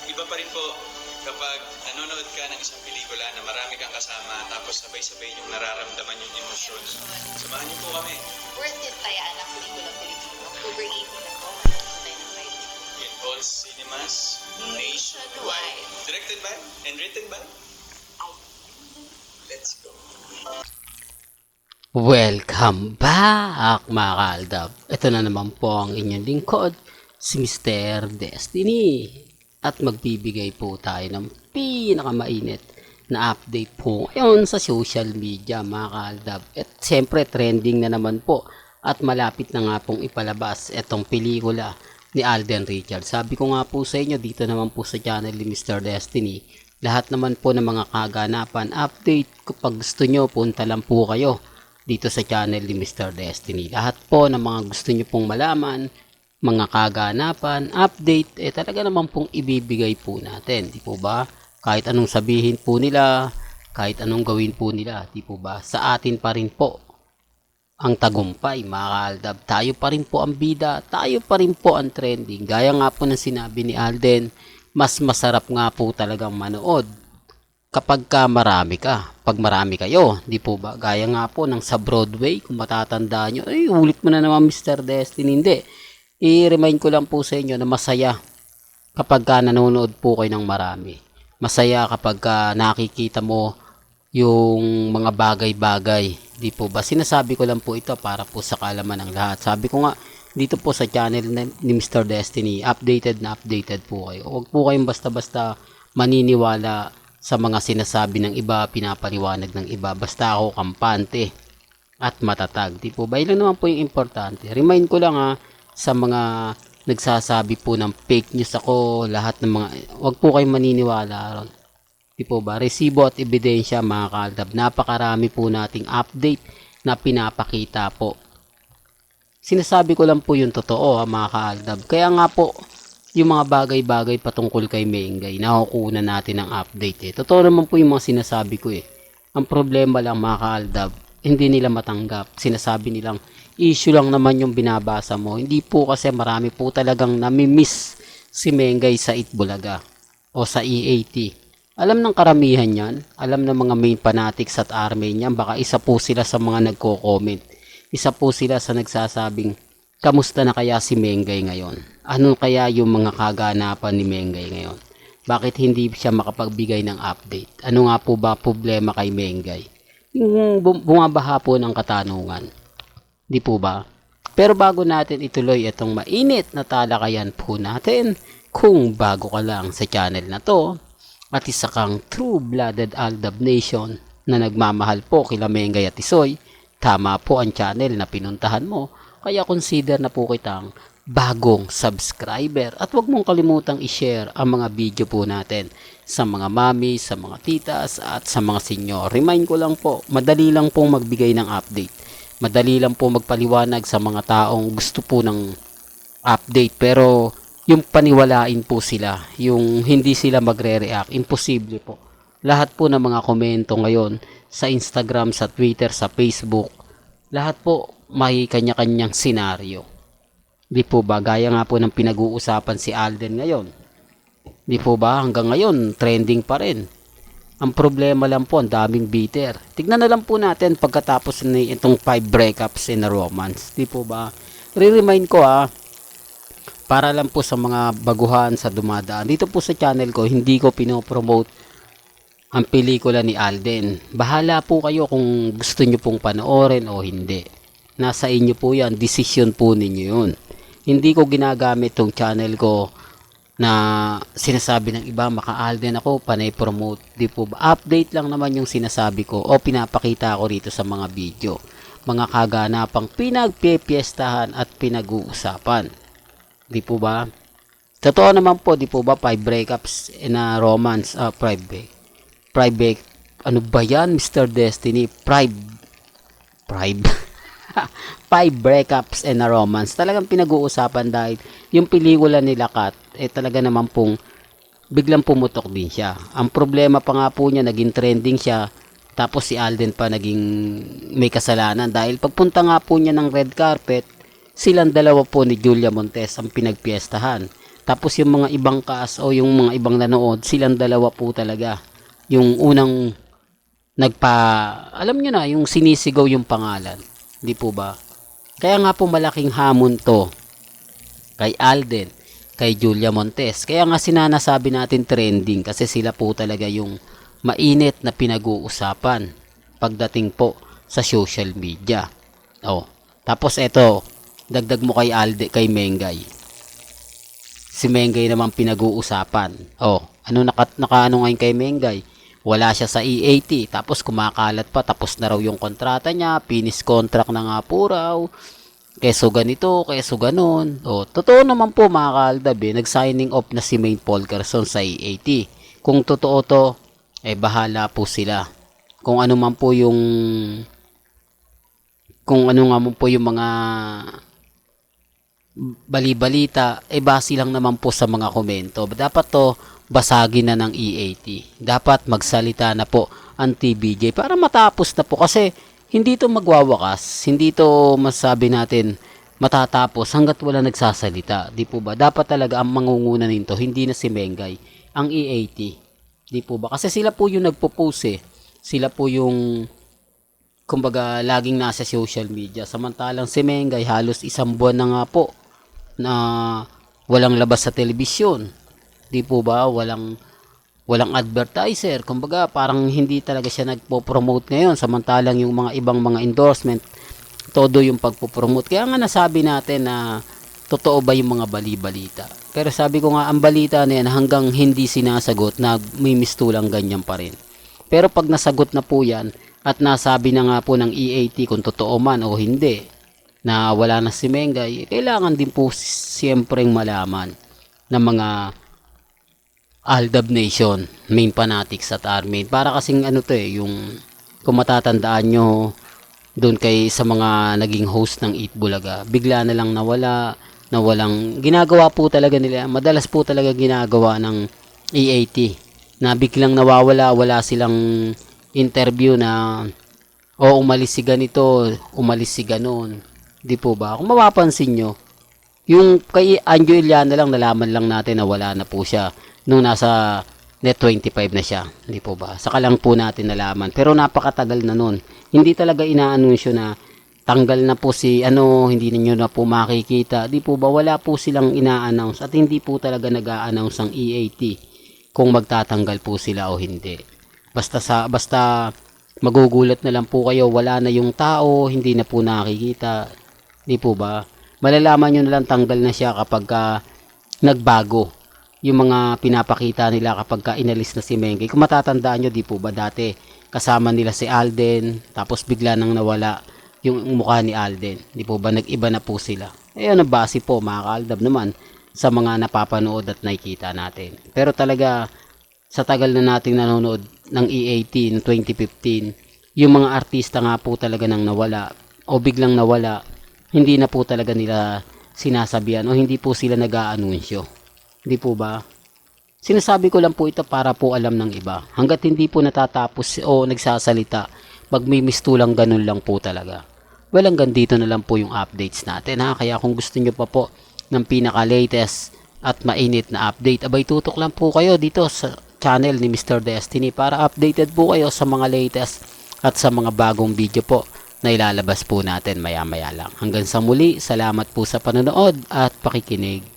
iba pa rin po kapag nanonood ka ng isang pelikula na marami kang kasama tapos sabay-sabay yung nararamdaman yung emosyon. Samahan niyo po kami. Worth it tayaan ang pelikula Pilipino. October 18 na po, manonood tayo ng Friday. In all cinemas, nationwide. Directed by and written by? Let's go. Welcome back mga kaaldab. Ito na naman po ang inyong lingkod, si Mr. Destiny. At magbibigay po tayo ng pinakamainit na update po ngayon sa social media mga kaaldab. At siyempre trending na naman po at malapit na nga pong ipalabas itong pelikula ni Alden Richards. Sabi ko nga po sa inyo dito naman po sa channel ni Mr. Destiny, lahat naman po ng mga kaganapan, update, kapag gusto nyo punta lang po kayo dito sa channel ni Mr. Destiny. Lahat po ng mga gusto nyo pong malaman, mga kaganapan, update, talaga naman pong ibibigay po natin. Di po ba? Kahit anong sabihin po nila, kahit anong gawin po nila, di po ba? Sa atin pa rin po ang tagumpay, mga kaaldab. Tayo pa rin po ang bida, tayo pa rin po ang trending. Gaya nga po ng sinabi ni Alden, mas masarap nga po talagang manood kapag marami ka, pag marami kayo, di po ba? Gaya nga po ng sa Broadway, kung matatandaan nyo, ay ulit mo na naman Mr. Destiny. Hindi, i-remind ko lang po sa inyo na masaya kapag nanonood po kayo ng marami. Masaya kapag nakikita mo yung mga bagay-bagay, di po ba? Sinasabi ko lang po ito para po sa kaalaman ng lahat. Sabi ko nga, dito po sa channel ni Mr. Destiny, updated na updated po kayo. Huwag po kayong basta-basta maniniwala sa mga sinasabi ng iba, pinapaliwanag ng iba. Basta ako kampante at matatag. Di po ba? Ilan naman po yung importante. Remind ko lang sa mga nagsasabi po ng fake news ako, lahat ng mga, huwag po kayong maniniwala ron. Di po ba? Resibo at ebidensya mga kaaldab. Napakarami po nating update na pinapakita po. Sinasabi ko lang po yung totoo mga kaaldab. Kaya nga po, yung mga bagay-bagay patungkol kay Mengay, nakukunan natin ng update. Totoo naman po yung mga sinasabi ko . Ang problema lang mga kaaldab, hindi nila matanggap. Sinasabi nilang issue lang naman yung binabasa mo. Hindi po kasi marami po talagang namimiss si Mengay sa Itbulaga o sa EAT. Alam ng karamihan yan, alam ng mga main fanatics at army niyan, baka isa po sila sa mga nagko-comment. Isa po sila sa nagsasabing, kamusta na kaya si Mengay ngayon? Ano kaya yung mga kaganapan ni Mengay ngayon? Bakit hindi siya makapagbigay ng update? Ano nga po ba problema kay Mengay? Yung bumabaha po ng katanungan. Di po ba? Pero bago natin ituloy itong mainit na talakayan po natin, kung bago ka lang sa channel na to, at isa kang true-blooded Aldab Nation na nagmamahal po kila Mengay at Tisoy, tama po ang channel na pinuntahan mo, kaya consider na po kitang bagong subscriber. At huwag mong kalimutang i-share ang mga video po natin sa mga mami, sa mga titas at sa mga senyor. Remind ko lang po, madali lang pong magbigay ng update. Madali lang po magpaliwanag sa mga taong gusto po ng update. Pero yung paniwalain po sila, yung hindi sila magre-react, imposible po. Lahat po ng mga komento ngayon sa Instagram, sa Twitter, sa Facebook, lahat po may kanya-kanyang senaryo. Di po ba? Gaya nga po ng pinag-uusapan si Alden ngayon. Di po ba? Hanggang ngayon, trending pa rin. Ang problema lang po, ang daming bitter. Tignan na lang po natin pagkatapos na itong 5 breakups in a romance. Di po ba? Re-remind ko para lang po sa mga baguhan sa dumadaan. Dito po sa channel ko, hindi ko pinopromote ang pelikula ni Alden. Bahala po kayo kung gusto nyo pong panoorin o hindi. Nasa inyo po yan, decision po ninyo yun. Hindi ko ginagamit tong channel ko na sinasabi ng iba, maka-Alden ako, panay promote. Di po ba? Update lang naman yung sinasabi ko o pinapakita ko rito sa mga video. Mga kaganapang pinagpipiestahan at pinag-uusapan. Di po ba? Totoo naman po, di po ba? 5 breakups in a romance, private. Ano ba yan, Mr. Destiny? 5 breakups and a romance. Talagang pinag-uusapan dahil yung pelikula nila Kat, talaga naman pong biglang pumutok din siya. Ang problema pa nga po niya, naging trending siya, tapos si Alden pa naging may kasalanan dahil pagpunta nga po niya ng red carpet, silang dalawa po ni Julia Montes ang pinagpiestahan. Tapos yung mga ibang cast o yung mga ibang nanood, silang dalawa po talaga. Yung unang alam nyo na, yung sinisigaw yung pangalan. Di po ba? Kaya nga po malaking hamon to kay Alden, kay Julia Montes. Kaya nga sinanasabi natin trending kasi sila po talaga yung mainit na pinag-uusapan pagdating po sa social media. Oh, tapos eto, dagdag mo kay kay Mengay. Si Mengay naman pinag-uusapan. Oh, ano nakaano ngayon kay Mengay? Wala siya sa EAT, tapos kumakalat pa, tapos na raw yung kontrata niya, finish contract na nga po raw. Keso ganito, keso ganon. O, totoo naman po mga kaaldab nag-signing off na si Maine Polkerson sa EAT. Kung totoo to, bahala po sila. Kung ano man po yung mga bali-balita, base lang naman po sa mga komento. Dapat to basagin na ng EAT. Dapat magsalita na po ang TBJ para matapos na po kasi hindi to magwawakas. Hindi to masabi natin matatapos hanggat wala nagsasalita. Di po ba? Dapat talaga ang mangunguna nito hindi na si Mengay, ang EAT. Di po ba? Kasi sila po yung nagpo-post Sila po yung kumbaga laging nasa social media. Samantalang si Mengay halos isang buwan na nga po na walang labas sa telebisyon. Di po ba? Walang advertiser. Kumbaga parang hindi talaga siya nagpo-promote ngayon. Samantalang yung mga ibang mga endorsement, todo yung pagpo-promote. Kaya nga nasabi natin na totoo ba yung mga bali-balita. Pero sabi ko nga, ang balita na yan hanggang hindi sinasagot, may mistulang ganyan pa rin. Pero pag nasagot na po yan, at nasabi na nga po ng EAT kung totoo man o hindi, na wala na si Mengay, kailangan din po siyempreng malaman ng mga Aldab Nation, main fanatics at army. Para kasing yung kung matatandaan nyo doon sa mga naging host ng Eat Bulaga, bigla na lang nawala, na walang ginagawa po talaga nila. Madalas po talaga ginagawa ng EAT na biglang nawawala, wala silang interview na umalis si ganito, umalis si ganon. Di po ba? Kung mapapansin nyo, yung kay Anjo Iliana lang, nalaman lang natin na wala na po siya nung nasa net 25 na siya. Di po ba? Saka lang po natin nalaman. Pero napakatagal na nun. Hindi talaga inaanunsyo na tanggal na po si hindi ninyo na po makikita. Di po ba? Wala po silang ina-announce at hindi po talaga nag-a-announce ang EAT kung magtatanggal po sila o hindi. Basta magugulat na lang po kayo, wala na yung tao, hindi na po nakikita. Di po ba? Malalaman nyo na lang tanggal na siya kapag nagbago yung mga pinapakita nila kapag inalis na si Mengay. Kung matatandaan nyo, di po ba dati kasama nila si Alden, tapos bigla nang nawala yung mukha ni Alden. Di po ba nag-iba na po sila? Ayun ang base po mga kaaldab naman sa mga napapanood at nakikita natin. Pero talaga sa tagal na nating nanonood ng EAT noong 2015, yung mga artista nga po talaga nang nawala o biglang nawala, hindi na po talaga nila sinasabihan o hindi po sila nag-aanunsyo. Hindi po ba? Sinasabi ko lang po ito para po alam ng iba. Hanggat hindi po natatapos o nagsasalita, magmimistulang ganun lang po talaga. Well, hanggang dito na lang po yung updates natin ha. Kaya kung gusto nyo pa po ng pinaka-latest at mainit na update, abay tutok lang po kayo dito sa channel ni Mr. Destiny para updated po kayo sa mga latest at sa mga bagong video po na ilalabas po natin maya-maya lang. Hanggang sa muli, salamat po sa panonood at pakikinig.